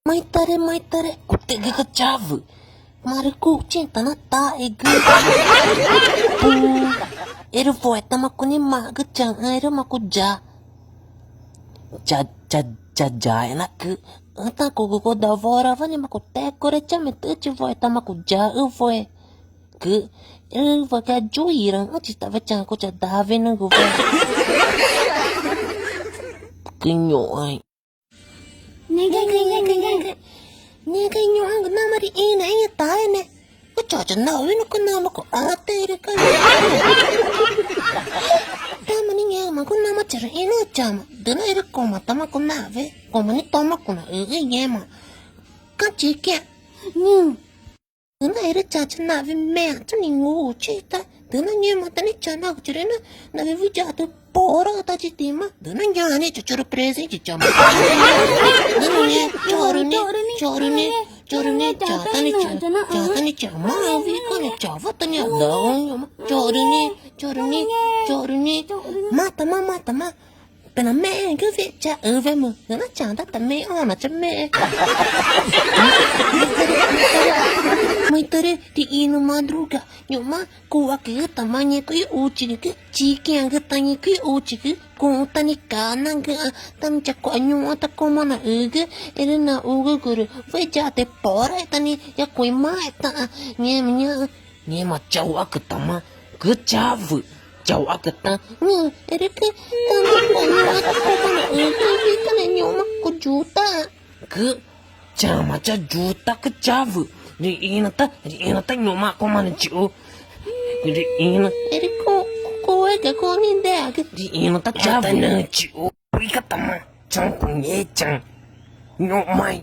Mai tare, kutte giga Chave. Mari kucing tanah tae ge. Eru foi tamaku ni mak ge chang eru maku ja. Ja enak ke. Anta ko davora vani maku tekore chame tuchi foi tamaku ja foi. Ke foi ka joirang uci ta vachang ko cha dave nang go foi. Kinyo ai. Nega nyuang na mari ina iya tae ne. Ko cha na winu ko na ko ate re ka. Tamani nge ma ko na ma chara ina chama. Dana ere ko ma tama ko na ve. Ko mani tama ko na ege nge ma. Ka chi kya. Dana ere cha na ve me tu ni ngu chi ta. Dana nge ma tani cha na ko chire na ve vi ja to pora ta chi ti ma. Dana nya ne churu prese chi chama. Dana nge Chorune jatani chama vi kone chava tanya daun chorune mata pena me ke ve cha ve mu na chanda ta me ona cha me mai tare di inu madruga nyoma kuwa ke tamanya ke uchi ke chikian ke tanya ke uchi ke ko tani kana ke tam cha ko anyu ta ko mana ege erena ugu guru ve ja te pora tani ya koi mai ta nye ma chawa ke tama ke Chave Chava ke ta ere ke tani ko anyu ta ko mana ege ve kana nyoma ko juta ke chama cha juta ke Chave Di ina ta nyoma ko mana chiu. Di ina. Eri ko ega ko ni dea ke. Di ina ta Chave na chiu. Ika tama chang kunye chang. Nyomai.